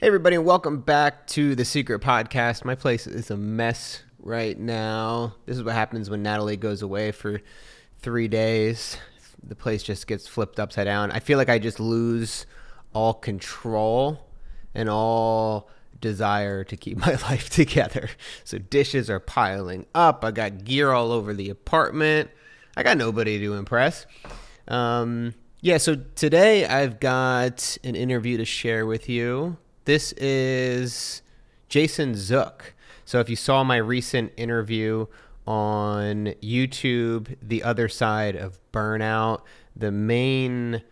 Hey everybody, and welcome back to The Secret Podcast. My place is a mess right now. This is what happens when Natalie goes away for 3 days. The place just gets flipped upside down. I feel like I just lose all control and all desire to keep my life together. So dishes are piling up. I got gear all over the apartment. I got nobody to impress. So today I've got an interview to share with you. This is Jason Zook. So if you saw my recent interview on YouTube, The Other Side of Burnout, the main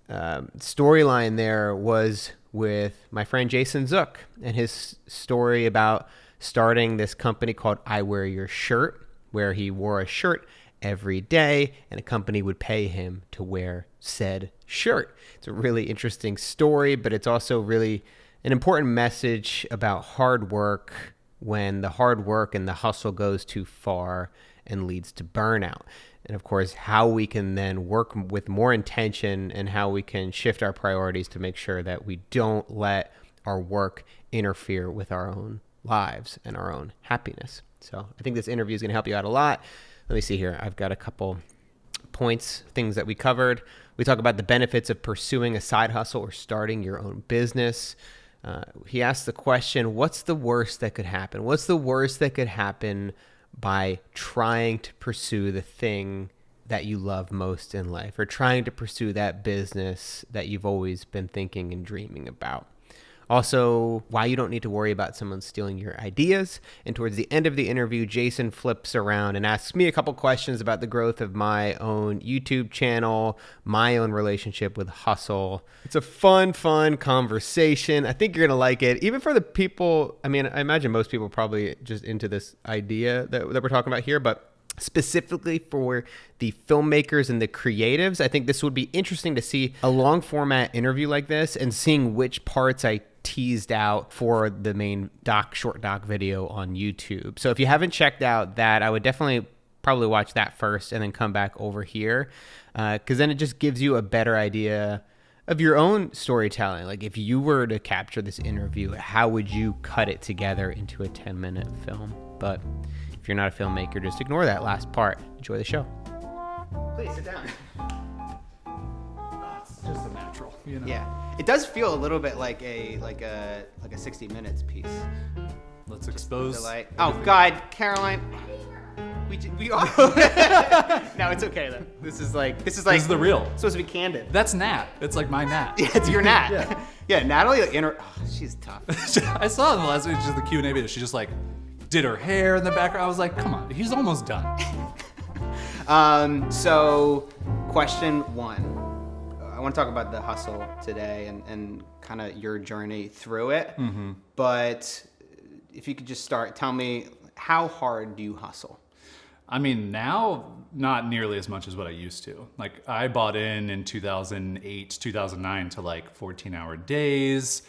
storyline there was with my friend Jason Zook and his story about starting this company called I Wear Your Shirt, where he wore a shirt every day and a company would pay him to wear said shirt. It's a really interesting story, but it's also really an important message about hard work when the hard work and the hustle goes too far and leads to burnout. And of course, how we can then work with more intention and how we can shift our priorities to make sure that we don't let our work interfere with our own lives and our own happiness. So I think this interview is going to help you out a lot. Let me see here. I've got a couple points, things that we covered. We talk about the benefits of pursuing a side hustle or starting your own business. He asked the question, what's the worst that could happen? What's the worst that could happen by trying to pursue the thing that you love most in life, or trying to pursue that business that you've always been thinking and dreaming about? Also, why you don't need to worry about someone stealing your ideas. And towards the end of the interview, Jason flips around and asks me a couple questions about the growth of my own YouTube channel, my own relationship with hustle. It's a fun conversation. I think you're going to like it. Even for the people, I imagine most people are probably just into this idea that we're talking about here, but specifically for the filmmakers and the creatives, I think this would be interesting to see a long format interview like this and seeing which parts I teased out for the main short doc video on YouTube. So if you haven't checked out that, I would definitely probably watch that first and then come back over here, because then it just gives you a better idea of your own storytelling. Like if you were to capture this interview, how would you cut it together into a 10-minute film? But if you're not a filmmaker, just ignore that last part. Enjoy the show. Please sit down. It's just a natural, you know. Yeah, it does feel a little bit like a 60 Minutes piece. Let's expose. Oh God, Caroline. We are. No, it's okay though. This is the real. It's supposed to be candid. That's Nat. It's like my Nat. Yeah, it's your Nat. Yeah. Yeah, Natalie. She's tough. I saw in the last week just the Q&A video. She just did her hair in the background. I was like, come on, he's almost done. So question one. I want to talk about the hustle today and kind of your journey through it. Mm-hmm. But if you could just start, tell me, how hard do you hustle? Now, not nearly as much as what I used to. I bought in 2008, 2009 to 14-hour days,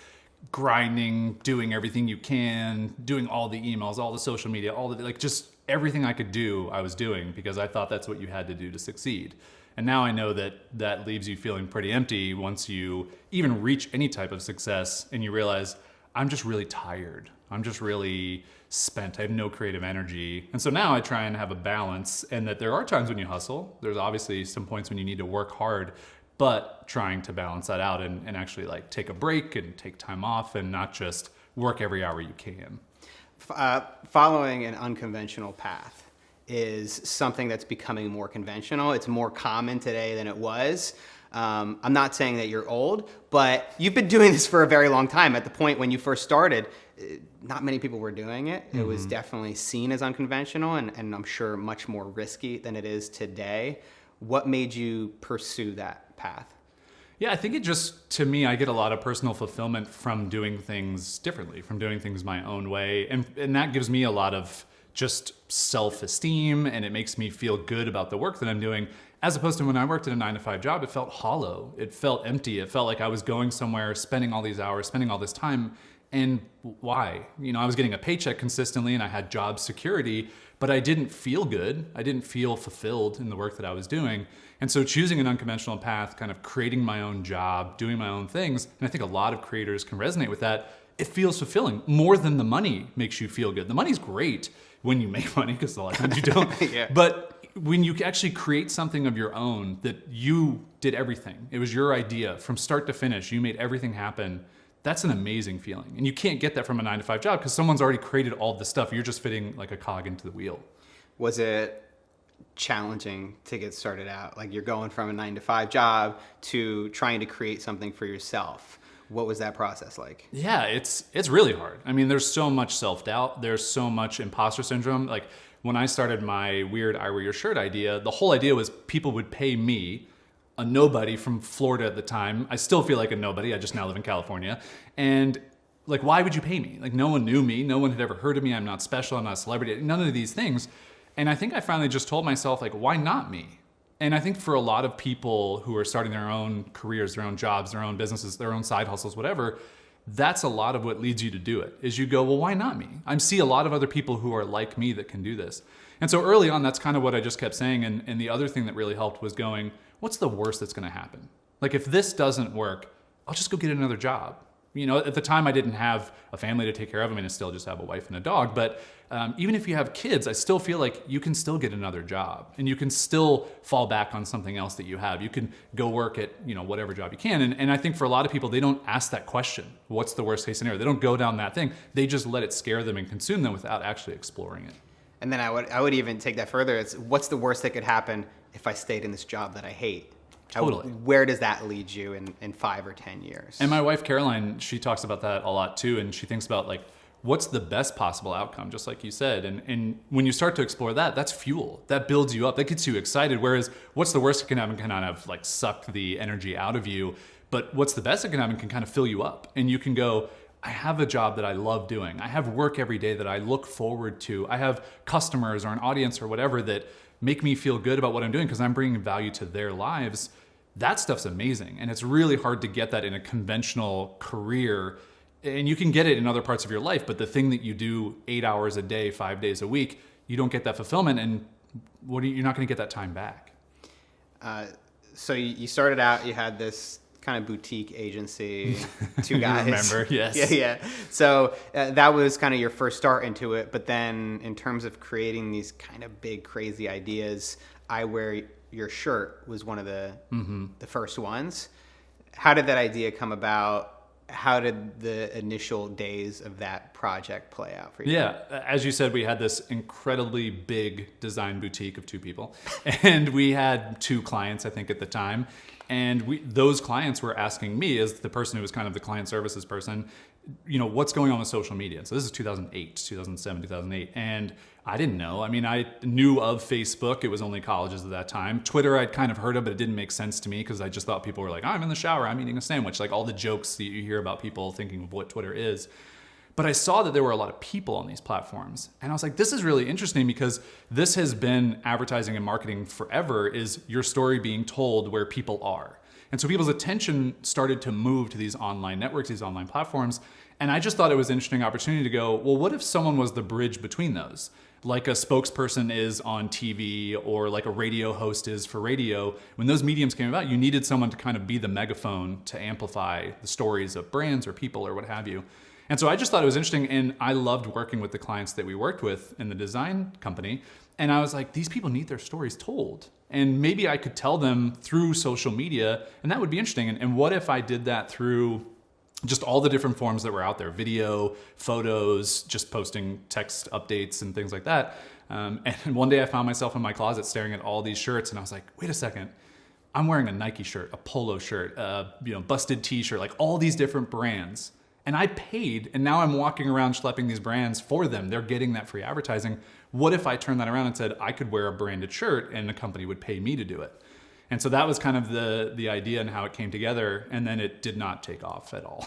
grinding, doing everything you can, doing all the emails, all the social media, all the just everything I could do, I was doing because I thought that's what you had to do to succeed. And now I know that leaves you feeling pretty empty once you even reach any type of success and you realize, I'm just really tired. I'm just really spent. I have no creative energy. And so now I try and have a balance, and that there are times when you hustle. There's obviously some points when you need to work hard, but trying to balance that out and actually take a break and take time off and not just work every hour you can. Following an unconventional path is something that's becoming more conventional. It's more common today than it was. I'm not saying that you're old, but you've been doing this for a very long time. At the point when you first started, not many people were doing it. It was definitely seen as unconventional and I'm sure much more risky than it is today. What made you pursue that path? Yeah, I think to me, I get a lot of personal fulfillment from doing things differently, from doing things my own way. And that gives me a lot of just self-esteem, and it makes me feel good about the work that I'm doing, as opposed to when I worked at a 9-to-5 job. It felt hollow. It felt empty. It felt like I was going somewhere, spending all these hours, spending all this time. And why? I was getting a paycheck consistently and I had job security, but I didn't feel good. I didn't feel fulfilled in the work that I was doing. And so choosing an unconventional path, kind of creating my own job, doing my own things, and I think a lot of creators can resonate with that, it feels fulfilling more than the money makes you feel good. The money's great when you make money, because a lot of times you don't. Yeah. But when you actually create something of your own that you did everything, it was your idea from start to finish, you made everything happen. That's an amazing feeling. And you can't get that from a 9-to-5 job because someone's already created all this stuff. You're just fitting like a cog into the wheel. Was it challenging to get started out? Like, you're going from a 9-to-5 job to trying to create something for yourself. What was that process like? Yeah, it's really hard. I mean, there's so much self-doubt. There's so much imposter syndrome. Like, when I started my weird I Wear Your Shirt idea, the whole idea was people would pay me, a nobody from Florida at the time. I still feel like a nobody. I just now live in California. And like, why would you pay me? Like, no one knew me. No one had ever heard of me. I'm not special. I'm not a celebrity. None of these things. And I think I finally just told myself, like, why not me? And I think for a lot of people who are starting their own careers, their own jobs, their own businesses, their own side hustles, whatever, that's a lot of what leads you to do it, is you go, well, why not me? I see a lot of other people who are like me that can do this. And so early on, that's kind of what I just kept saying. And the other thing that really helped was going, what's the worst that's going to happen? Like, if this doesn't work, I'll just go get another job. You know, at the time I didn't have a family to take care of. I mean, I still just have a wife and a dog. But even if you have kids, I still feel like you can still get another job and you can still fall back on something else that you have. You can go work at, you know, whatever job you can. And I think for a lot of people, they don't ask that question. What's the worst case scenario? They don't go down that thing. They just let it scare them and consume them without actually exploring it. And then I would even take that further. It's, what's the worst that could happen if I stayed in this job that I hate? Totally. Where does that lead you in 5 or 10 years? And my wife, Caroline, she talks about that a lot too. And she thinks about, like, what's the best possible outcome, just like you said. And when you start to explore that, that's fuel. That builds you up. That gets you excited. Whereas what's the worst that can happen can kind of like suck the energy out of you. But what's the best that can happen can kind of fill you up. And you can go, I have a job that I love doing. I have work every day that I look forward to. I have customers or an audience or whatever that make me feel good about what I'm doing because I'm bringing value to their lives. That stuff's amazing. And it's really hard to get that in a conventional career. And you can get it in other parts of your life, but the thing that you do 8 hours a day, 5 days a week, you don't get that fulfillment, and you're not going to get that time back. So you started out, you had this kind of boutique agency, 2 guys. Remember, yes. Yeah. So that was kind of your first start into it. But then in terms of creating these kind of big, crazy ideas, I Wear Your Shirt was one of the first ones. How did that idea come about? How did the initial days of that project play out for you? Yeah, as you said, we had this incredibly big design boutique of 2 people, and we had 2 clients, I think, at the time. And those clients were asking me, as the person who was kind of the client services person, you know, what's going on with social media? So this is 2008, 2007, 2008. And I didn't know. I mean, I knew of Facebook. It was only colleges at that time. Twitter, I'd kind of heard of, but it didn't make sense to me because I just thought people were like, I'm in the shower, I'm eating a sandwich. Like all the jokes that you hear about people thinking of what Twitter is. But I saw that there were a lot of people on these platforms. And I was like, this is really interesting because this has been advertising and marketing forever, is your story being told where people are. And so people's attention started to move to these online networks, these online platforms. And I just thought it was an interesting opportunity to go, well, what if someone was the bridge between those? Like a spokesperson is on TV or like a radio host is for radio. When those mediums came about, you needed someone to kind of be the megaphone to amplify the stories of brands or people or what have you. And so I just thought it was interesting, and I loved working with the clients that we worked with in the design company. And I was like, these people need their stories told. And maybe I could tell them through social media, and that would be interesting. And what if I did that through just all the different forms that were out there, video, photos, just posting text updates and things like that. And one day I found myself in my closet staring at all these shirts, and I was like, wait a second. I'm wearing a Nike shirt, a polo shirt, busted t-shirt, like all these different brands. And I paid, and now I'm walking around schlepping these brands for them. They're getting that free advertising. What if I turned that around and said I could wear a branded shirt and the company would pay me to do it? And so that was kind of the idea and how it came together. And then it did not take off at all.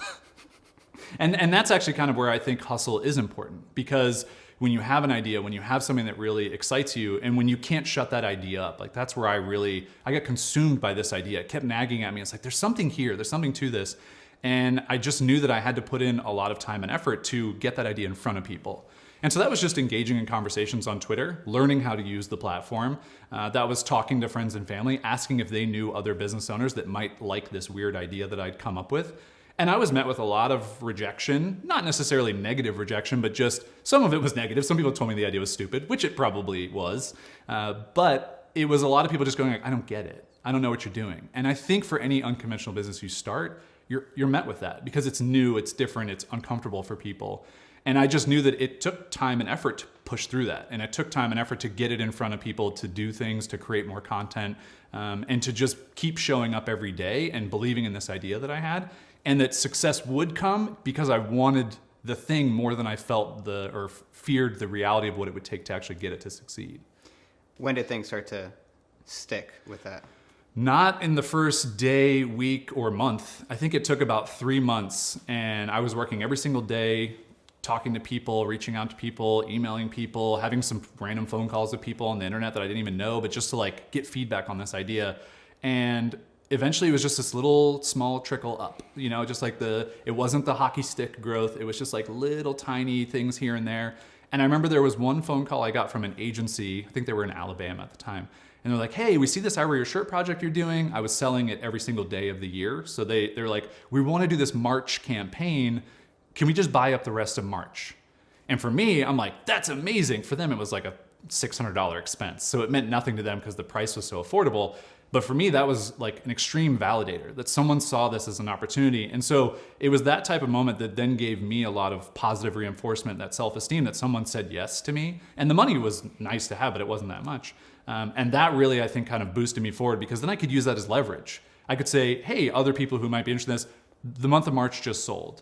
and that's actually kind of where I think hustle is important, because when you have an idea, when you have something that really excites you, and when you can't shut that idea up, like that's where I got consumed by this idea. It kept nagging at me. It's like, there's something here. There's something to this. And I just knew that I had to put in a lot of time and effort to get that idea in front of people. And so that was just engaging in conversations on Twitter, learning how to use the platform. That was talking to friends and family, asking if they knew other business owners that might like this weird idea that I'd come up with. And I was met with a lot of rejection, not necessarily negative rejection, but just some of it was negative. Some people told me the idea was stupid, which it probably was. But it was a lot of people just going like, I don't get it. I don't know what you're doing. And I think for any unconventional business you start, you're met with that because it's new, it's different, it's uncomfortable for people. And I just knew that it took time and effort to push through that. And it took time and effort to get it in front of people, to do things, to create more content, and to just keep showing up every day and believing in this idea that I had. And that success would come because I wanted the thing more than I felt or feared the reality of what it would take to actually get it to succeed. When did things start to stick with that? Not in the first day, week, or month. I think it took about 3 months, and I was working every single day, talking to people, reaching out to people, emailing people, having some random phone calls with people on the internet that I didn't even know, but just to like get feedback on this idea. And eventually it was just this little small trickle up, just like it wasn't the hockey stick growth. It was just like little tiny things here and there. And I remember there was one phone call I got from an agency. I think they were in Alabama at the time. And they're like, hey, we see this I Wear Your Shirt project you're doing. I was selling it every single day of the year. So they're like, we want to do this March campaign. Can we just buy up the rest of March? And for me, I'm like, that's amazing. For them, it was like a $600 expense. So it meant nothing to them because the price was so affordable. But for me, that was like an extreme validator that someone saw this as an opportunity. And so it was that type of moment that then gave me a lot of positive reinforcement, that self-esteem that someone said yes to me. And the money was nice to have, but it wasn't that much. And that really, I think, kind of boosted me forward because then I could use that as leverage. I could say, hey, other people who might be interested in this, the month of March just sold.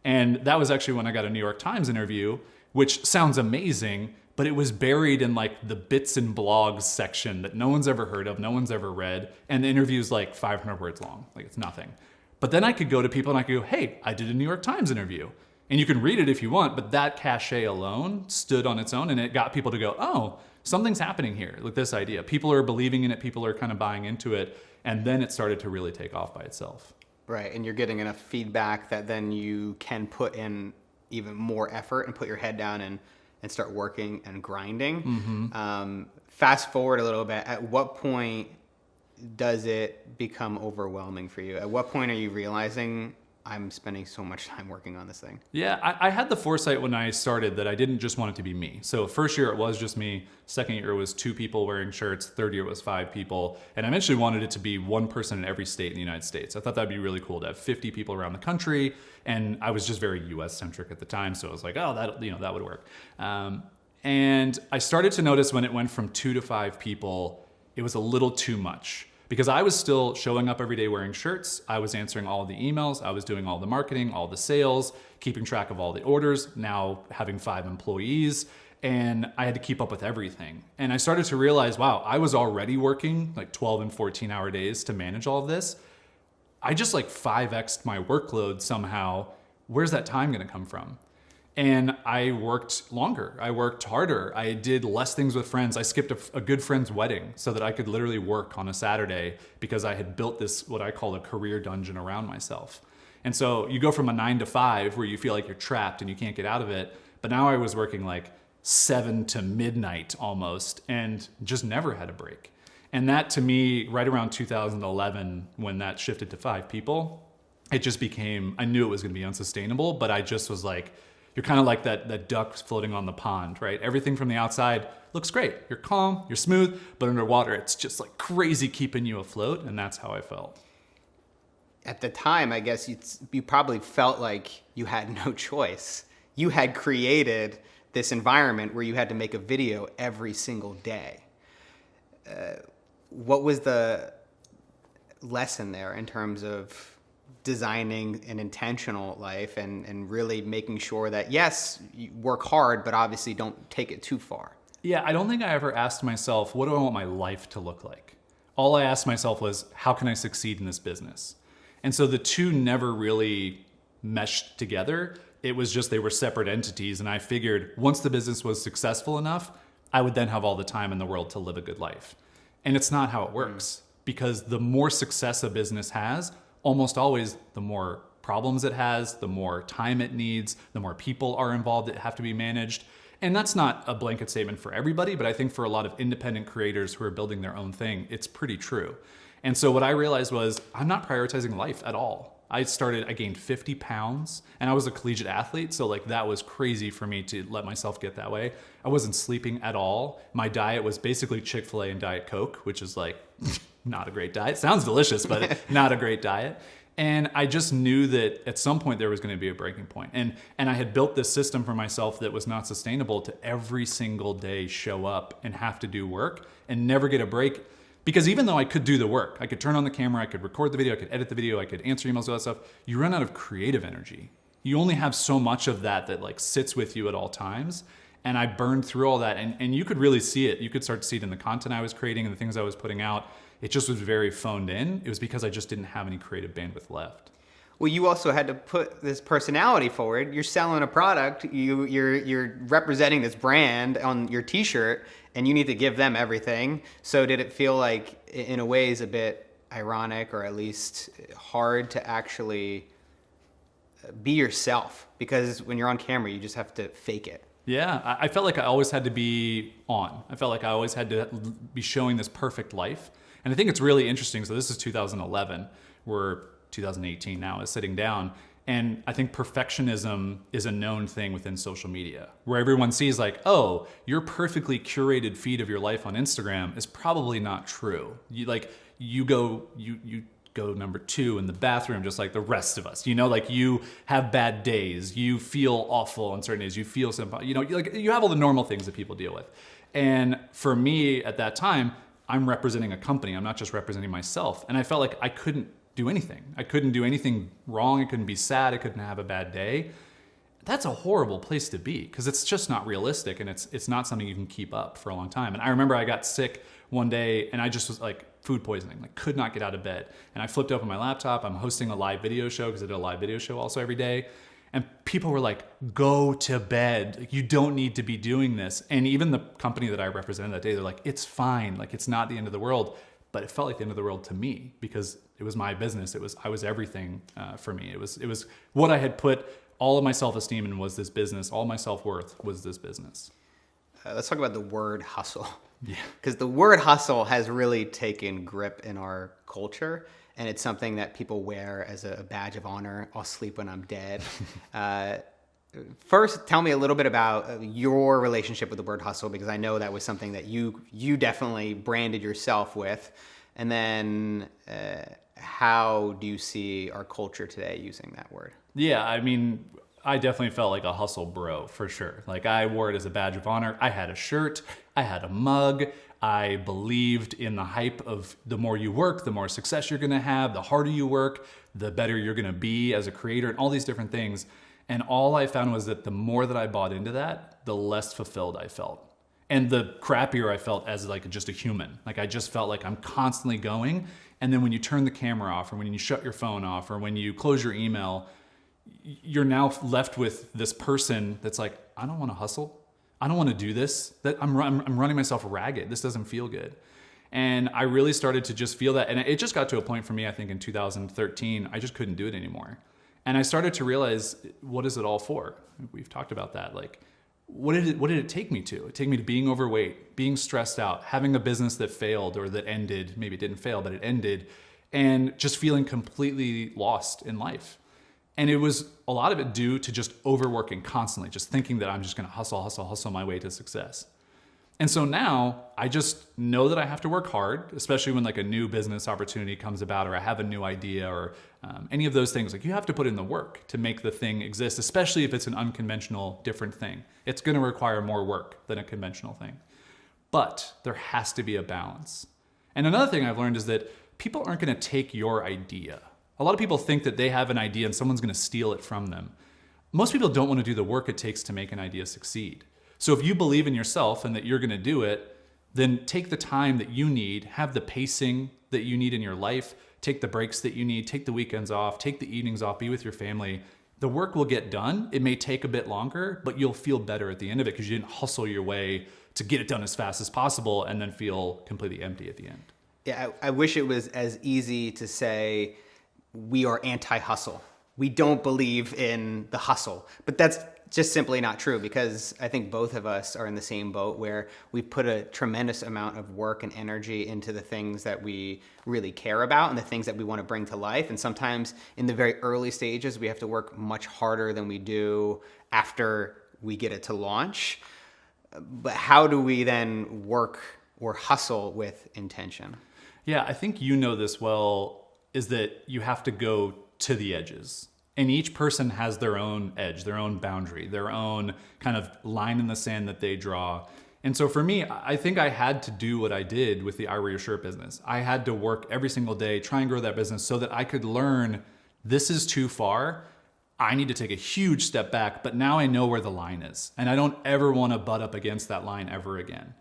And that was actually when I got a New York Times interview, which sounds amazing, but it was buried in like the bits and blogs section that no one's ever heard of, no one's ever read. And the interview's like 500 words long, like it's nothing. But then I could go to people and I could go, hey, I did a New York Times interview. And you can read it if you want, but that cachet alone stood on its own and it got people to go, oh, something's happening here with this idea. People are believing in it, people are kind of buying into it. And then it started to really take off by itself. Right, and you're getting enough feedback that then you can put in even more effort and put your head down and start working and grinding. Mm-hmm. Fast forward a little bit, at what point does it become overwhelming for you? At what point are you realizing I'm spending so much time working on this thing? Yeah, I had the foresight when I started that I didn't just want it to be me. So first year it was just me. Second year it was 2 people wearing shirts. Third year it was 5 people. And I eventually wanted it to be 1 person in every state in the United States. I thought that'd be really cool to have 50 people around the country. And I was just very US centric at the time. So I was like, oh, that would work. And I started to notice when it went from 2 to 5 people, it was a little too much. Because I was still showing up every day wearing shirts. I was answering all the emails. I was doing all the marketing, all the sales, keeping track of all the orders, now having 5 employees. And I had to keep up with everything. And I started to realize, wow, I was already working like 12 and 14 hour days to manage all of this. I just like 5x'd my workload somehow. Where's that time gonna come from? And I worked longer. I worked harder. I did less things with friends. I skipped a good friend's wedding so that I could literally work on a Saturday because I had built this, what I call a career dungeon around myself. And so you go from a 9 to 5 where you feel like you're trapped and you can't get out of it. But now I was working like 7 to midnight almost and just never had a break. And that to me, right around 2011, when that shifted to 5 people, it just became, I knew it was gonna be unsustainable, but I just was like, you're kind of like that duck floating on the pond, right? Everything from the outside looks great. You're calm, you're smooth, but underwater, it's just like crazy keeping you afloat. And that's how I felt. At the time, I guess you probably felt like you had no choice. You had created this environment where you had to make a video every single day. What was the lesson there in terms of designing an intentional life and really making sure that, yes, you work hard, but obviously don't take it too far? Yeah, I don't think I ever asked myself, what do I want my life to look like? All I asked myself was, how can I succeed in this business? And so the two never really meshed together. It was just they were separate entities. And I figured once the business was successful enough, I would then have all the time in the world to live a good life. And it's not how it works, because the more success a business has, almost always the more problems it has, the more time it needs, the more people are involved that have to be managed. And that's not a blanket statement for everybody, but I think for a lot of independent creators who are building their own thing, it's pretty true. And so what I realized was I'm not prioritizing life at all. I gained 50 pounds, and I was a collegiate athlete. So like that was crazy for me to let myself get that way. I wasn't sleeping at all. My diet was basically Chick-fil-A and Diet Coke, which is like not a great diet. Sounds delicious, but not a great diet. And I just knew that at some point there was going to be a breaking point. And I had built this system for myself that was not sustainable to every single day show up and have to do work and never get a break. Because even though I could do the work, I could turn on the camera, I could record the video, I could edit the video, I could answer emails, all that stuff, you run out of creative energy. You only have so much of that like sits with you at all times. And I burned through all that. And you could really see it. You could start to see it in the content I was creating and the things I was putting out. It just was very phoned in. It was because I just didn't have any creative bandwidth left. Well, you also had to put this personality forward. You're selling a product. You're representing this brand on your T-shirt, and you need to give them everything. So did it feel like, in a way, is a bit ironic, or at least hard to actually be yourself? Because when you're on camera, you just have to fake it. Yeah, I felt like I always had to be on. I felt like I always had to be showing this perfect life. And I think it's really interesting. So this is 2011. We're 2018 now is sitting down. And I think perfectionism is a known thing within social media, where everyone sees like, oh, your perfectly curated feed of your life on Instagram is probably not true. You go number 2 in the bathroom just like the rest of us. Like you have bad days, you feel awful on certain days, you feel simple, you have all the normal things that people deal with. And for me at that time, I'm representing a company. I'm not just representing myself. And I felt like I couldn't do anything. I couldn't do anything wrong. I couldn't be sad. I couldn't have a bad day. That's a horrible place to be because it's just not realistic, and it's not something you can keep up for a long time. And I remember I got sick one day and I just was like food poisoning, like could not get out of bed. And I flipped open my laptop. I'm hosting a live video show because I did a live video show also every day. And people were like, go to bed. Like, you don't need to be doing this. And even the company that I represented that day, they're like, it's fine. Like, it's not the end of the world. But it felt like the end of the world to me because it was my business. I was everything for me. It was what I had put all of my self-esteem in was this business. All my self-worth was this business. Let's talk about the word hustle. Yeah. Because the word hustle has really taken grip in our culture. And it's something that people wear as a badge of honor. I'll sleep when I'm dead. First, tell me a little bit about your relationship with the word hustle, because I know that was something that you definitely branded yourself with. And then how do you see our culture today using that word? Yeah, I mean, I definitely felt like a hustle bro for sure. Like I wore it as a badge of honor. I had a shirt, I had a mug. I believed in the hype of the more you work, the more success you're gonna have, the harder you work, the better you're gonna be as a creator, and all these different things. And all I found was that the more that I bought into that, the less fulfilled I felt. And the crappier I felt as like just a human. Like I just felt like I'm constantly going. And then when you turn the camera off, or when you shut your phone off, or when you close your email, you're now left with this person that's like, I don't wanna hustle. I don't want to do this. That I'm running myself ragged. This doesn't feel good. And I really started to just feel that. And it just got to a point for me, I think in 2013, I just couldn't do it anymore. And I started to realize, what is it all for? We've talked about that. Like, what did it take me to? It took me to being overweight, being stressed out, having a business that failed or that ended. Maybe it didn't fail, but it ended. And just feeling completely lost in life. And it was a lot of it due to just overworking constantly, just thinking that I'm just gonna hustle my way to success. And so now I just know that I have to work hard, especially when like a new business opportunity comes about, or I have a new idea, or any of those things. Like you have to put in the work to make the thing exist, especially if it's an unconventional, different thing. It's gonna require more work than a conventional thing. But there has to be a balance. And another thing I've learned is that people aren't gonna take your idea. A lot of people think that they have an idea and someone's gonna steal it from them. Most people don't wanna do the work it takes to make an idea succeed. So if you believe in yourself and that you're gonna do it, then take the time that you need, have the pacing that you need in your life, take the breaks that you need, take the weekends off, take the evenings off, be with your family. The work will get done. It may take a bit longer, but you'll feel better at the end of it because you didn't hustle your way to get it done as fast as possible and then feel completely empty at the end. Yeah, I wish it was as easy to say, we are anti-hustle. We don't believe in the hustle. But that's just simply not true, because I think both of us are in the same boat where we put a tremendous amount of work and energy into the things that we really care about and the things that we want to bring to life. And sometimes in the very early stages, we have to work much harder than we do after we get it to launch. But how do we then work or hustle with intention? Yeah, I think you know this well, is that you have to go to the edges. And each person has their own edge, their own boundary, their own kind of line in the sand that they draw. And so for me, I think I had to do what I did with the I Wear Your Shirt business. I had to work every single day, try and grow that business so that I could learn this is too far. I need to take a huge step back, but now I know where the line is. And I don't ever want to butt up against that line ever again.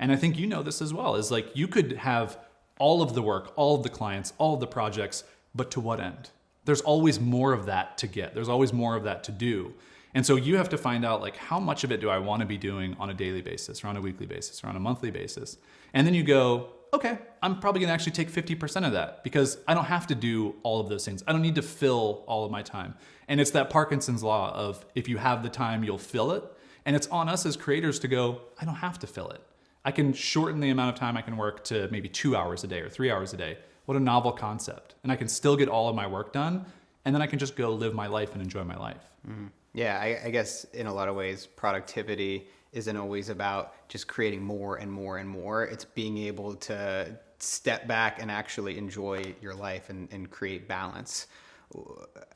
And I think you know this as well, is like you could have all of the work, all of the clients, all of the projects, but to what end? There's always more of that to get. There's always more of that to do. And so you have to find out like how much of it do I want to be doing on a daily basis or on a weekly basis or on a monthly basis. And then you go, okay, I'm probably going to actually take 50% of that because I don't have to do all of those things. I don't need to fill all of my time. And it's that Parkinson's law of if you have the time, you'll fill it. And it's on us as creators to go, I don't have to fill it. I can shorten the amount of time I can work to maybe 2 hours a day or 3 hours a day. What a novel concept. And I can still get all of my work done, and then I can just go live my life and enjoy my life. Mm. Yeah, I guess in a lot of ways, productivity isn't always about just creating more and more and more. It's being able to step back and actually enjoy your life and create balance.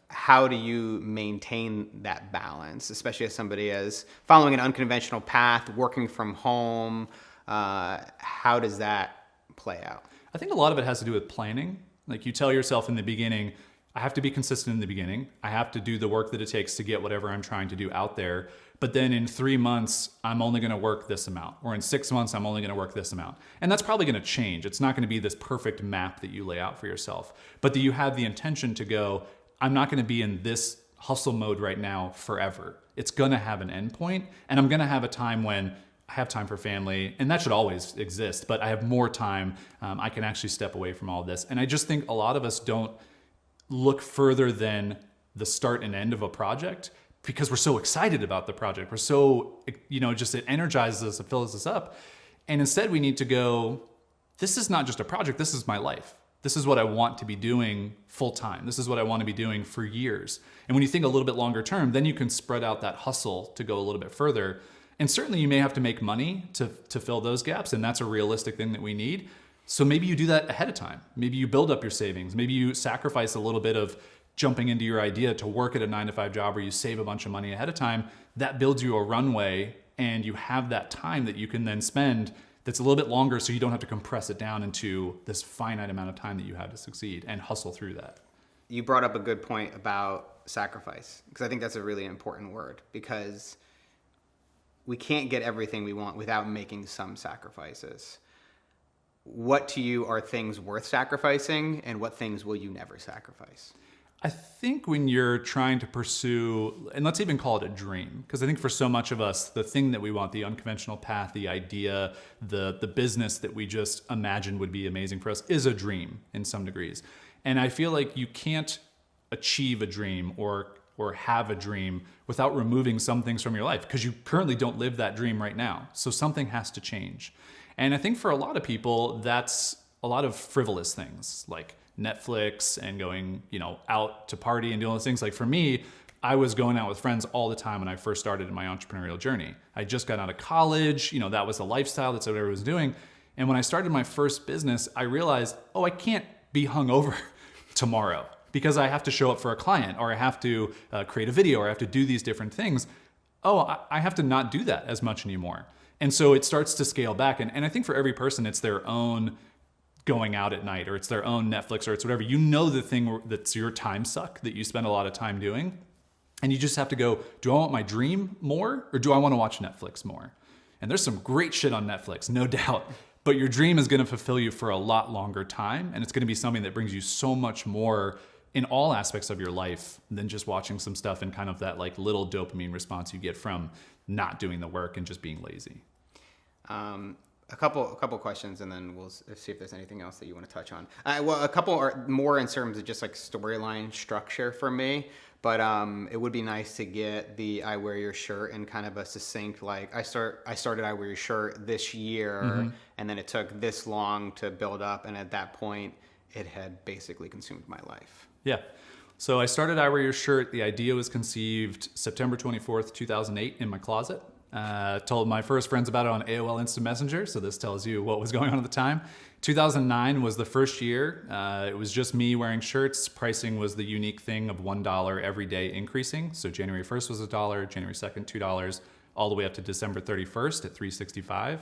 How do you maintain that balance, especially as somebody is following an unconventional path, working from home? How does that play out? I think a lot of it has to do with planning. Like you tell yourself in the beginning, I have to be consistent in the beginning. I have to do the work that it takes to get whatever I'm trying to do out there. But then in 3 months, I'm only going to work this amount. Or in 6 months, I'm only going to work this amount. And that's probably going to change. It's not going to be this perfect map that you lay out for yourself. But that you have the intention to go, I'm not going to be in this hustle mode right now forever. It's going to have an endpoint. And I'm going to have a time when I have time for family, and that should always exist, but I have more time. I can actually step away from all this. And I just think a lot of us don't look further than the start and end of a project because we're so excited about the project. We're so, just it energizes us, it fills us up. And instead we need to go, this is not just a project, this is my life. This is what I want to be doing full time. This is what I want to be doing for years. And when you think a little bit longer term, then you can spread out that hustle to go a little bit further. And certainly you may have to make money to fill those gaps, and that's a realistic thing that we need. So maybe you do that ahead of time. Maybe you build up your savings. Maybe you sacrifice a little bit of jumping into your idea to work at a 9-to-5 job where you save a bunch of money ahead of time. That builds you a runway, and you have that time that you can then spend that's a little bit longer so you don't have to compress it down into this finite amount of time that you have to succeed and hustle through that. You brought up a good point about sacrifice, because I think that's a really important word, because we can't get everything we want without making some sacrifices. What to you are things worth sacrificing, and what things will you never sacrifice? I think when you're trying to pursue, and let's even call it a dream, because I think for so much of us, the thing that we want, the unconventional path, the idea, the business that we just imagined would be amazing for us is a dream in some degrees. And I feel like you can't achieve a dream or have a dream without removing some things from your life, because you currently don't live that dream right now. So something has to change. And I think for a lot of people, that's a lot of frivolous things like Netflix and going, out to party and doing those things. Like for me, I was going out with friends all the time when I first started in my entrepreneurial journey. I just got out of college, that was the lifestyle, that's what everyone was doing. And when I started my first business, I realized, I can't be hungover tomorrow, because I have to show up for a client, or I have to create a video, or I have to do these different things. I have to not do that as much anymore. And so it starts to scale back. And I think for every person, it's their own going out at night, or it's their own Netflix, or it's whatever. The thing that's your time suck that you spend a lot of time doing. And you just have to go, do I want my dream more, or do I want to watch Netflix more? And there's some great shit on Netflix, no doubt. But your dream is going to fulfill you for a lot longer time. And it's going to be something that brings you so much more in all aspects of your life than just watching some stuff and kind of that like little dopamine response you get from not doing the work and just being lazy. A couple questions, and then we'll see if there's anything else that you want to touch on. A couple are more in terms of just like storyline structure for me. But it would be nice to get the I Wear Your Shirt in kind of a succinct, like I started I Wear Your Shirt this year, and then it took this long to build up, and at that point it had basically consumed my life. Yeah. So I started I Wear Your Shirt. The idea was conceived September 24th, 2008 in my closet. Told my first friends about it on AOL Instant Messenger, so this tells you what was going on at the time. 2009 was the first year. It was just me wearing shirts. Pricing was the unique thing of $1 every day increasing. So January 1st was $1, January 2nd, $2, all the way up to December 31st at $3.65.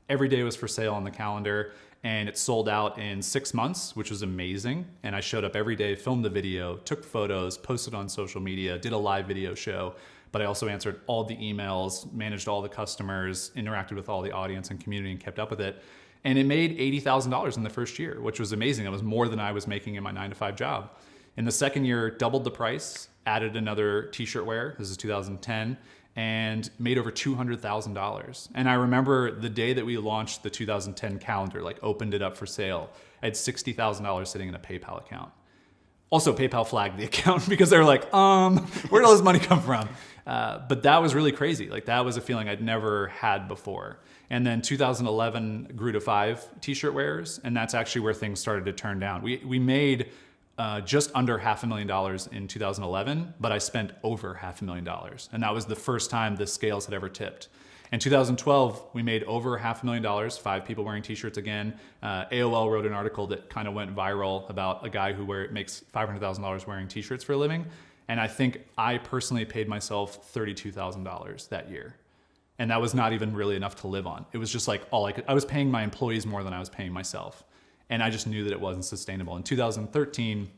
Every day was for sale on the calendar, and it sold out in 6 months, which was amazing. And I showed up every day, filmed the video, took photos, posted on social media, did a live video show. But I also answered all the emails, managed all the customers, interacted with all the audience and community, and kept up with it. And it made $80,000 in the first year, which was amazing. It was more than I was making in my 9-to-5 job. In the second year, doubled the price, added another t-shirt wear. This is 2010, and made over $200,000. And I remember the day that we launched the 2010 calendar, like opened it up for sale, I had $60,000 sitting in a PayPal account. Also, PayPal flagged the account because they were like, where did all this money come from? But that was really crazy. Like, that was a feeling I'd never had before. And then 2011 grew to 5 t-shirt wearers, and that's actually where things started to turn down. We made just under $500,000 in 2011, but I spent over $500,000. And that was the first time the scales had ever tipped. In 2012, we made over $500,000, 5 people wearing t-shirts again. AOL wrote an article that kind of went viral about a guy who makes $500,000 wearing t-shirts for a living. And I think I personally paid myself $32,000 that year. And that was not even really enough to live on. It was just like I was paying my employees more than I was paying myself. And I just knew that it wasn't sustainable. In 2013,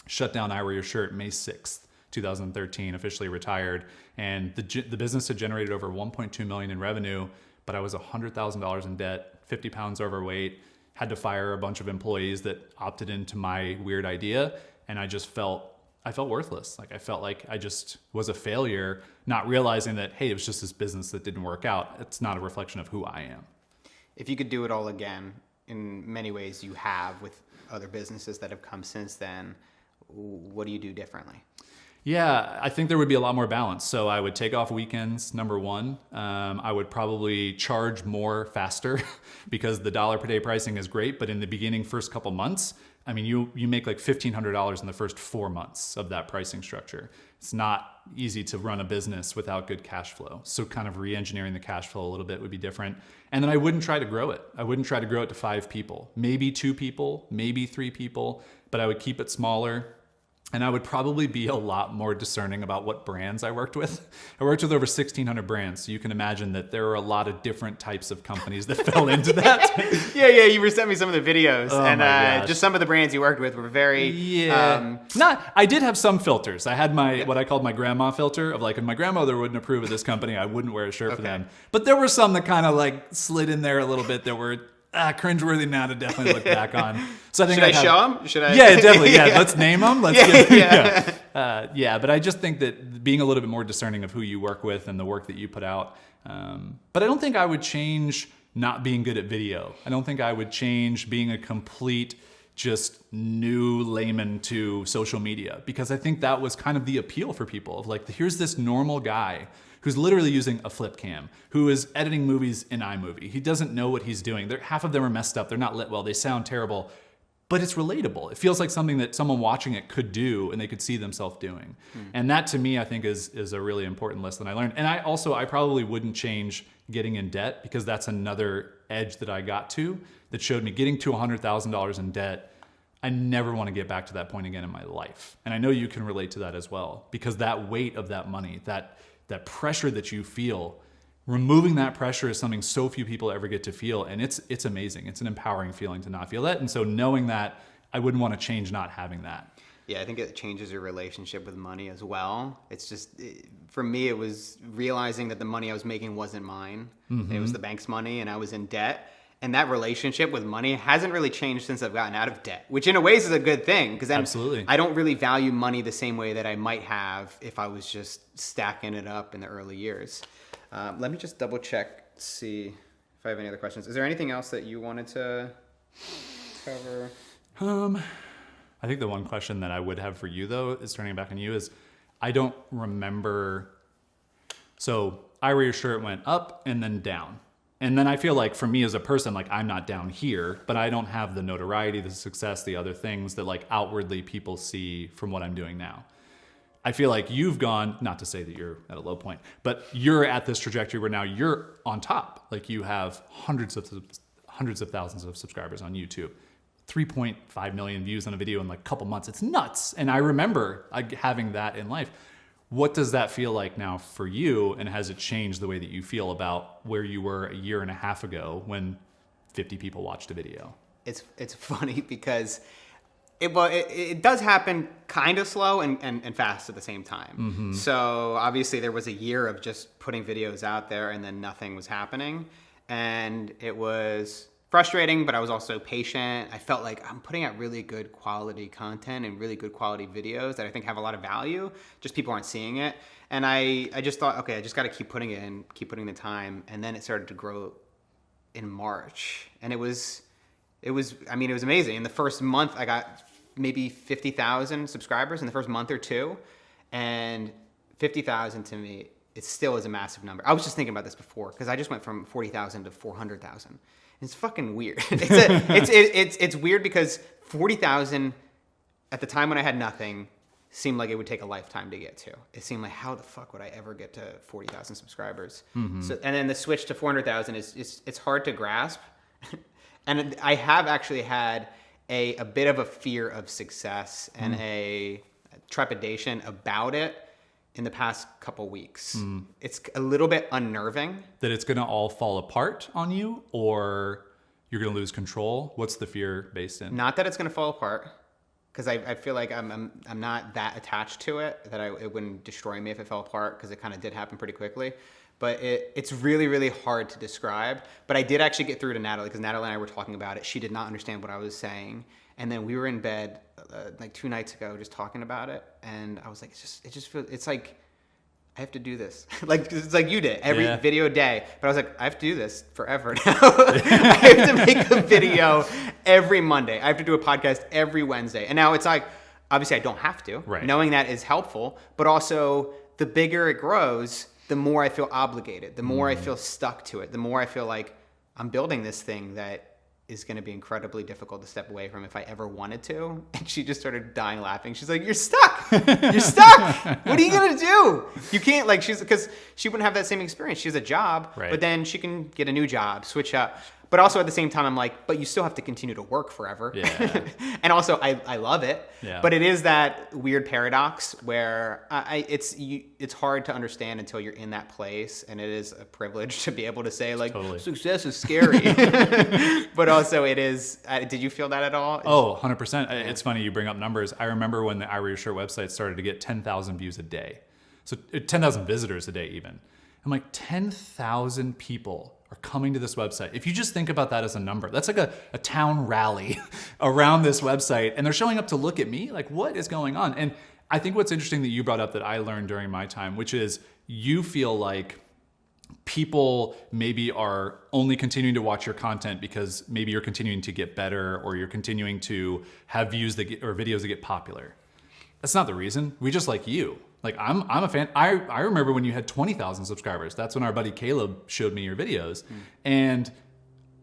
shut down I Wear Your Shirt, May 6th, 2013, officially retired. And the business had generated over $1.2 million in revenue, but I was $100,000 in debt, 50 pounds overweight, had to fire a bunch of employees that opted into my weird idea. And I felt worthless. Like, I felt like I just was a failure, not realizing that, hey, it was just this business that didn't work out. It's not a reflection of who I am. If you could do it all again, in many ways you have with other businesses that have come since then, what do you do differently? Yeah, I think there would be a lot more balance. So I would take off weekends, number one. I would probably charge more faster because the dollar per day pricing is great. But in the beginning, first couple months, I mean, you make like $1,500 in the first 4 months of that pricing structure. It's not easy to run a business without good cash flow. So kind of re-engineering the cash flow a little bit would be different. And then I wouldn't try to grow it. I wouldn't try to grow it to 5 people, maybe 2 people, maybe 3 people, but I would keep it smaller. And I would probably be a lot more discerning about what brands I worked with. I worked with over 1,600 brands. So you can imagine that there are a lot of different types of companies that fell into that. Yeah. You were sending me some of the videos. Oh, and just some of the brands you worked with were very... Yeah. I did have some filters. I had what I called my grandma filter of like, if my grandmother wouldn't approve of this company, I wouldn't wear a shirt for them. But there were some that kind of like slid in there a little bit that were... cringeworthy now to definitely look back on. So I think should I show them? Should I? Yeah, definitely. Yeah, let's name them. Let's Yeah. But I just think that being a little bit more discerning of who you work with and the work that you put out. But I don't think I would change not being good at video. I don't think I would change being a complete just new layman to social media, because I think that was kind of the appeal for people of like, here's this normal guy who's literally using a flip cam, who is editing movies in iMovie. He doesn't know what he's doing. Half of them are messed up. They're not lit well. They sound terrible, but it's relatable. It feels like something that someone watching it could do and they could see themselves doing. And that to me, I think is a really important lesson I learned. And I probably wouldn't change getting in debt, because that's another edge that I got to that showed me getting to $100,000 in debt. I never want to get back to that point again in my life. And I know you can relate to that as well, because that weight of that money, that pressure that you feel, removing that pressure is something so few people ever get to feel. And it's amazing. It's an empowering feeling to not feel that. And so knowing that, I wouldn't want to change not having that. Yeah, I think it changes your relationship with money as well. It's just, for me, it was realizing that the money I was making wasn't mine. Mm-hmm. It was the bank's money, and I was in debt. And that relationship with money hasn't really changed since I've gotten out of debt, which in a ways is a good thing, because Absolutely. I don't really value money the same way that I might have if I was just stacking it up in the early years. Let me just double check, see if I have any other questions. Is there anything else that you wanted to cover? I think the one question that I would have for you, though, is turning back on you, is I don't remember. So I Wear Your Shirt went up and then down. And then I feel like for me as a person, like I'm not down here, but I don't have the notoriety, the success, the other things that like outwardly people see from what I'm doing now. I feel like you've gone, not to say that you're at a low point, but you're at this trajectory where now you're on top. Like you have hundreds of thousands of subscribers on YouTube, 3.5 million views on a video in like a couple months. It's nuts. And I remember having that in life. What does that feel like now for you? And has it changed the way that you feel about where you were a year and a half ago when 50 people watched a video? It's funny because it does happen kind of slow and fast at the same time. Mm-hmm. So obviously there was a year of just putting videos out there and then nothing was happening. And it was frustrating, but I was also patient. I felt like I'm putting out really good quality content and really good quality videos that I think have a lot of value. Just people aren't seeing it. And I just thought, okay, I just got to keep putting it in, keep putting the time. And then it started to grow in March. And it was amazing. In the first month, I got maybe 50,000 subscribers in the first month or two. And 50,000 to me, it still is a massive number. I was just thinking about this before because I just went from 40,000 to 400,000. It's fucking weird. It's weird because 40,000 at the time when I had nothing seemed like it would take a lifetime to get to. It seemed like how the fuck would I ever get to 40,000 subscribers? Mm-hmm. So and then the switch to 400,000 it's hard to grasp. And I have actually had a bit of a fear of success and a trepidation about it in the past couple weeks. It's a little bit unnerving. That it's going to all fall apart on you or you're going to lose control? What's the fear based in? Not that it's going to fall apart because I feel like I'm not that attached to it that it wouldn't destroy me if it fell apart because it kind of did happen pretty quickly. But it's really, really hard to describe. But I did actually get through to Natalie because Natalie and I were talking about it. She did not understand what I was saying. And then we were in bed like 2 nights ago just talking about it. And I was like, it just feels, it's like, I have to do this. Like, it's like you did every video day. But I was like, I have to do this forever now. I have to make a video every Monday. I have to do a podcast every Wednesday. And now it's like, obviously I don't have to. Right. Knowing that is helpful. But also the bigger it grows, the more I feel obligated, the more I feel stuck to it, the more I feel like I'm building this thing that is going to be incredibly difficult to step away from if I ever wanted to. And she just started dying laughing. She's like, you're stuck. You're stuck. What are you going to do? You can't because she wouldn't have that same experience. She has a job, right. But then she can get a new job, switch up. But also at the same time, I'm like, but you still have to continue to work forever. Yeah. And also I love it. Yeah. But it is that weird paradox where it's hard to understand until you're in that place. And it is a privilege to be able to say like, totally. Success is scary. But also it is, did you feel that at all? Oh, 100%. Yeah. It's funny you bring up numbers. I remember when the I Wear Your Shirt website started to get 10,000 views a day. So 10,000 visitors a day even. I'm like 10,000 people are coming to this website. If you just think about that as a number, that's like a town rally around this website. And they're showing up to look at me. Like, what is going on? And I think what's interesting that you brought up that I learned during my time, which is you feel like people maybe are only continuing to watch your content because maybe you're continuing to get better or you're continuing to have views or videos that get popular. That's not the reason. We just like you. Like I'm a fan. I remember when you had 20,000 subscribers. That's when our buddy Caleb showed me your videos. And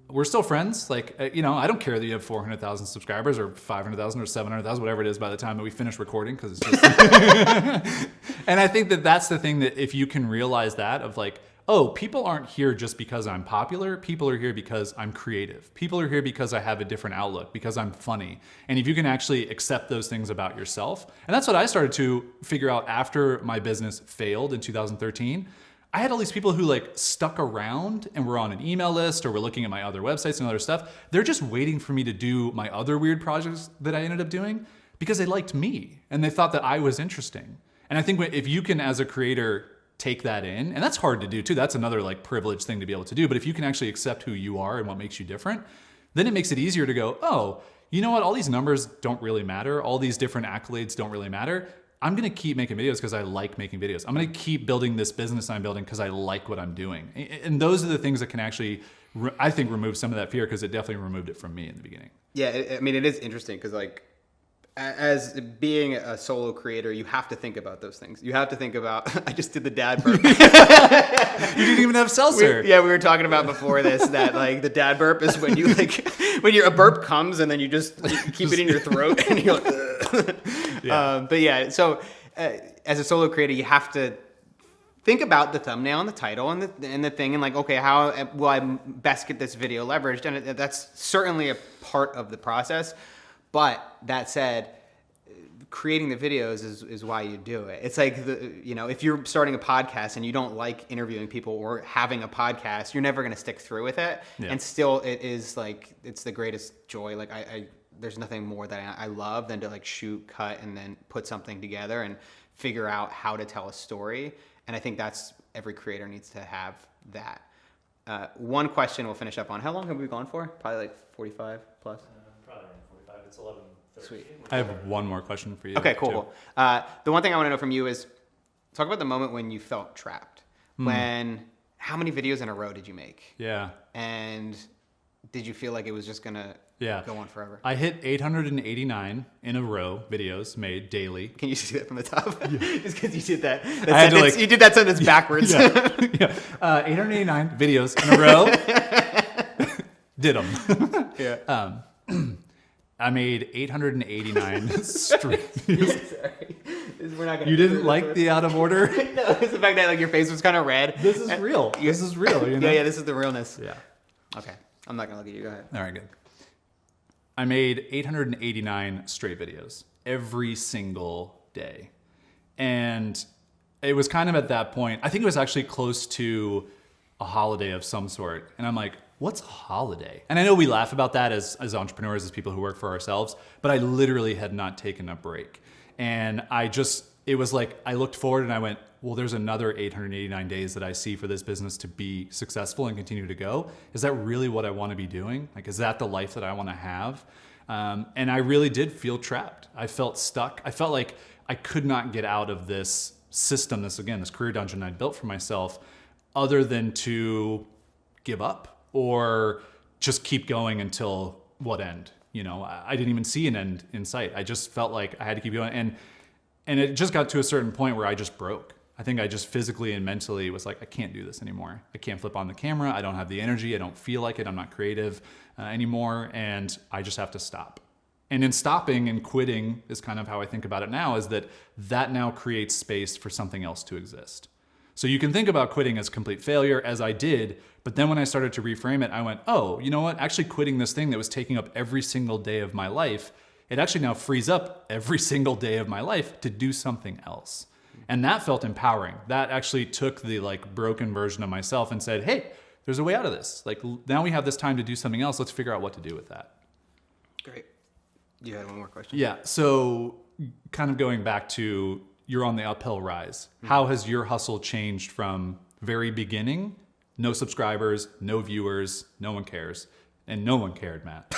we're still friends. Like, I don't care that you have 400,000 subscribers or 500,000 or 700,000, whatever it is by the time that we finish recording. Cause it's just, and I think that that's the thing that if you can realize that of like, oh, people aren't here just because I'm popular. People are here because I'm creative. People are here because I have a different outlook, because I'm funny. And if you can actually accept those things about yourself, and that's what I started to figure out after my business failed in 2013. I had all these people who like stuck around and were on an email list or were looking at my other websites and other stuff. They're just waiting for me to do my other weird projects that I ended up doing because they liked me and they thought that I was interesting. And I think if you can, as a creator, take that in, and that's hard to do too. That's another like privileged thing to be able to do. But if you can actually accept who you are and what makes you different, then it makes it easier to go, oh, you know what? All these numbers don't really matter. All these different accolades don't really matter. I'm going to keep making videos because I like making videos. I'm going to keep building this business I'm building because I like what I'm doing. And those are the things that can actually, I think, remove some of that fear because it definitely removed it from me in the beginning. Yeah. I mean, it is interesting because like, As being a solo creator, you have to think about those things. You have to think about, I just did the dad burp. You didn't even have seltzer. We were talking about before this that like the dad burp is when you a burp comes and then you just keep it in your throat and you're like, yeah. But yeah, so as a solo creator, you have to think about the thumbnail and the title and the thing and like, okay, how will I best get this video leveraged? And that's certainly a part of the process. But that said, creating the videos is why you do it. It's like, if you're starting a podcast and you don't like interviewing people or having a podcast, you're never going to stick through with it. Yeah. And still, it is like, it's the greatest joy. Like there's nothing more that I love than to like shoot, cut, and then put something together and figure out how to tell a story. And I think that's every creator needs to have that. One question we'll finish up on. How long have we gone for? Probably like 45 plus. Probably around 45. It's 11:30. Sweet. I have one more question for you. Okay, cool. The one thing I want to know from you is talk about the moment when you felt trapped. How many videos in a row did you make? Yeah. And did you feel like it was just going to go on forever? I hit 889 in a row videos made daily. Can you see that from the top? Yeah. Just because you did that. You did that sentence backwards. Yeah. 889 videos in a row. Did them. Yeah. I made 889 straight. Sorry. We're not gonna you didn't like the out of order? No, it's the fact that like your face was kind of red. This is real. This is real. You know? Yeah, this is the realness. Yeah. Okay. I'm not going to look at you. Go ahead. All right, good. I made 889 straight videos every single day. And it was kind of at that point, I think it was actually close to a holiday of some sort. And I'm like, what's a holiday? And I know we laugh about that as entrepreneurs, as people who work for ourselves, but I literally had not taken a break. And it was like, I looked forward and I went, well, there's another 889 days that I see for this business to be successful and continue to go. Is that really what I want to be doing? Like, is that the life that I want to have? And I really did feel trapped. I felt stuck. I felt like I could not get out of this system, this career dungeon I'd built for myself, other than to give up or just keep going until what end? I didn't even see an end in sight. I just felt like I had to keep going. And it just got to a certain point where I just broke. I think I just physically and mentally was like, I can't do this anymore. I can't flip on the camera. I don't have the energy. I don't feel like it. I'm not creative anymore. And I just have to stop. And in stopping and quitting is kind of how I think about it now, is that now creates space for something else to exist. So you can think about quitting as complete failure, as I did. But then when I started to reframe it, I went, oh, you know what? Actually quitting this thing that was taking up every single day of my life, it actually now frees up every single day of my life to do something else. And that felt empowering. That actually took the broken version of myself and said, hey, there's a way out of this. Like, now we have this time to do something else. Let's figure out what to do with that. Great. You had one more question? Yeah. So kind of going back to, you're on the uphill rise. Mm-hmm. How has your hustle changed from very beginning, no subscribers, no viewers, no one cares, and no one cared, Matt,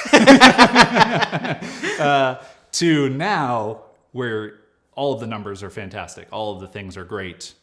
to now where all of the numbers are fantastic, all of the things are great?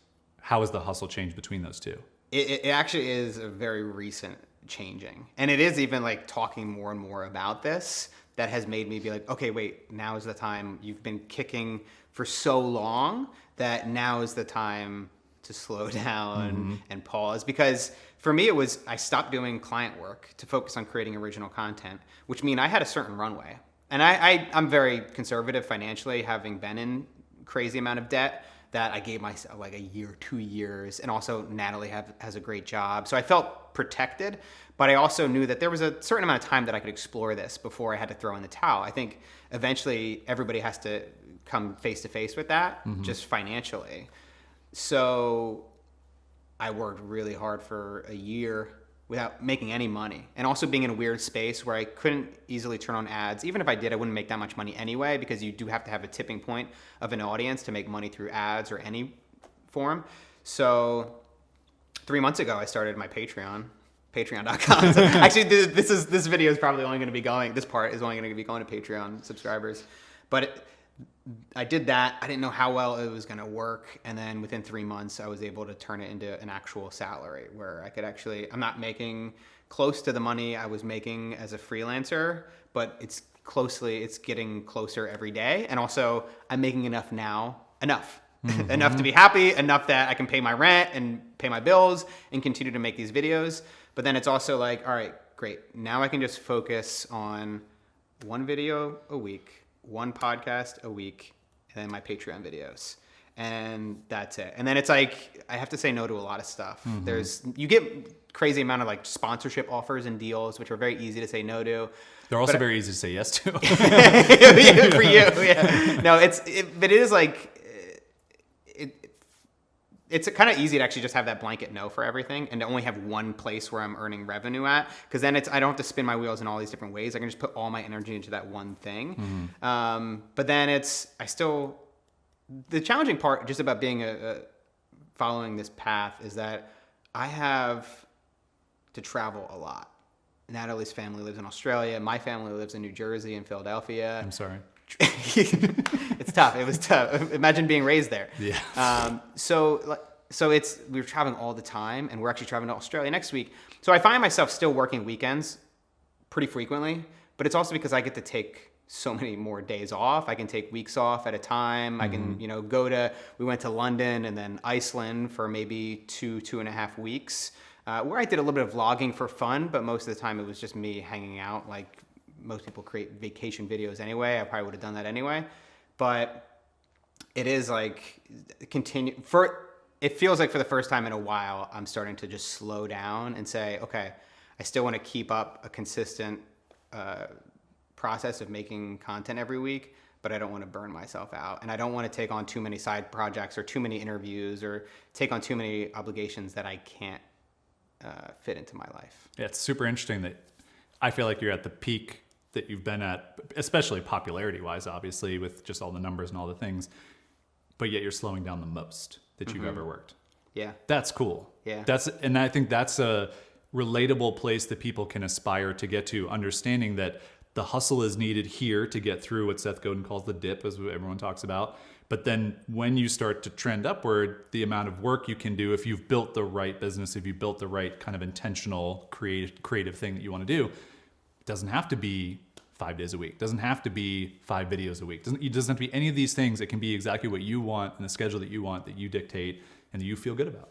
How has the hustle changed between those two? It actually is a very recent changing. And it is even like talking more and more about this that has made me be like, okay, wait, now is the time. You've been kicking for so long that now is the time to slow down and pause. Because for me, I stopped doing client work to focus on creating original content, which means I had a certain runway. And I'm very conservative financially, having been in crazy amount of debt, that I gave myself like a year, 2 years. And also Natalie has a great job. So I felt protected, but I also knew that there was a certain amount of time that I could explore this before I had to throw in the towel. I think eventually everybody has to come face to face with that, just financially. So I worked really hard for a year without making any money, and also being in a weird space where I couldn't easily turn on ads. Even if I did, I wouldn't make that much money anyway, because you do have to have a tipping point of an audience to make money through ads or any form. So 3 months ago, I started my Patreon, patreon.com. So actually, this video is probably only going to be going, this part is only going to be going to Patreon subscribers. But I did that. I didn't know how well it was going to work. And then within 3 months, I was able to turn it into an actual salary where I could actually, I'm not making close to the money I was making as a freelancer, but it's it's getting closer every day. And also I'm making enough now, enough to be happy, enough that I can pay my rent and pay my bills and continue to make these videos. But then it's also like, all right, great. Now I can just focus on one video a week, one podcast a week, and then my Patreon videos. And that's it. And then it's like, I have to say no to a lot of stuff. You get crazy amount of like sponsorship offers and deals, which are very easy to say no to. They're also very easy to say yes to. For you, yeah. No, but it is like, it's kind of easy to actually just have that blanket no for everything and to only have one place where I'm earning revenue at. Because then I don't have to spin my wheels in all these different ways. I can just put all my energy into that one thing. But then the challenging part just about being following this path is that I have to travel a lot. Natalie's family lives in Australia. My family lives in New Jersey and Philadelphia. I'm sorry. It's tough. It was tough. Imagine being raised there. Yeah. So we're traveling all the time, and we're actually traveling to Australia next week. So I find myself still working weekends pretty frequently, but it's also because I get to take so many more days off. I can take weeks off at a time. I can, we went to London and then Iceland for maybe 2.5 weeks, where I did a little bit of vlogging for fun, but most of the time it was just me hanging out. Like most people create vacation videos anyway. I probably would have done that anyway, but it is like it feels like for the first time in a while, I'm starting to just slow down and say, okay, I still want to keep up a consistent, process of making content every week, but I don't want to burn myself out, and I don't want to take on too many side projects or too many interviews or take on too many obligations that I can't fit into my life. Yeah, it's super interesting that I feel like you're at the peak that you've been at, especially popularity wise, obviously, with just all the numbers and all the things, but yet you're slowing down the most that you've ever worked. Yeah. That's cool. Yeah. And I think that's a relatable place that people can aspire to get to, understanding that the hustle is needed here to get through what Seth Godin calls the dip, as everyone talks about. But then when you start to trend upward, the amount of work you can do, if you've built the right business, if you've built the right kind of intentional creative thing that you want to do, it doesn't have to be 5 days a week. It doesn't have to be 5 videos a week. It doesn't have to be any of these things. It can be exactly what you want and the schedule that you want, that you dictate and that you feel good about.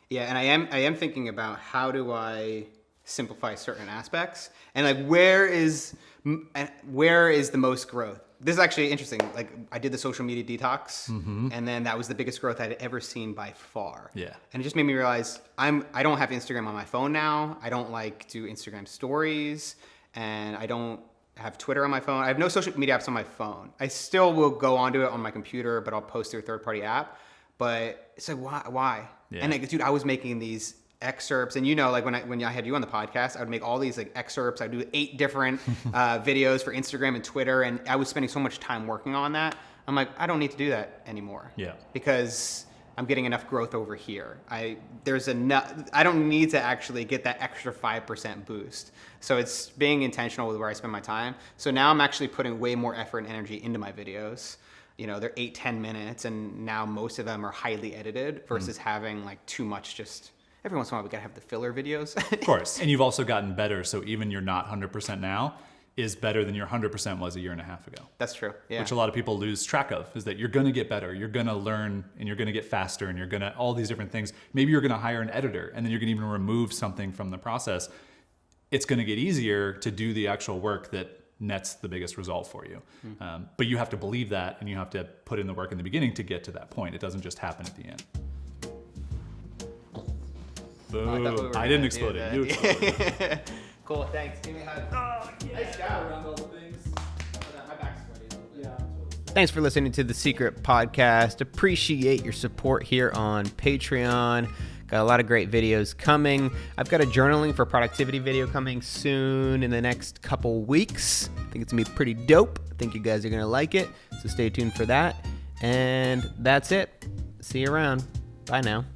Yeah, and I am thinking about how do I simplify certain aspects, and like where is the most growth. This is actually interesting. Like I did the social media detox, and then that was the biggest growth I'd ever seen by far. Yeah, and it just made me realize I don't have Instagram on my phone now. I don't do Instagram stories, and I don't have Twitter on my phone. I have no social media apps on my phone. I still will go onto it on my computer, but I'll post through a third-party app. But it's like why? Yeah. And like, dude, I was making these excerpts, and like when I had you on the podcast, I would make all these like excerpts. I'd do 8 different videos for Instagram and Twitter, and I was spending so much time working on that. I'm like, I don't need to do that anymore. Yeah, because I'm getting enough growth over here. I don't need to actually get that extra 5% boost. So it's being intentional with where I spend my time. So now I'm actually putting way more effort and energy into my videos. They're 8-10 minutes, and now most of them are highly edited versus having like too much just. Every once in a while, we gotta have the filler videos. Of course. And you've also gotten better. So even you're not 100% now is better than your 100% was a year and a half ago. That's true. Yeah. Which a lot of people lose track of, is that you're going to get better. You're going to learn, and you're going to get faster, and you're going to all these different things. Maybe you're going to hire an editor, and then you're going to even remove something from the process. It's going to get easier to do the actual work that nets the biggest result for you. But you have to believe that, and you have to put in the work in the beginning to get to that point. It doesn't just happen at the end. Boom. I didn't explode it. You exploded it. Cool, thanks. Give me a hug. Oh, yeah. Nice job. Around all the things. My back's sweaty a little bit. Yeah. Thanks for listening to The Secret Podcast. Appreciate your support here on Patreon. Got a lot of great videos coming. I've got a journaling for productivity video coming soon in the next couple weeks. I think it's going to be pretty dope. I think you guys are going to like it. So stay tuned for that. And that's it. See you around. Bye now.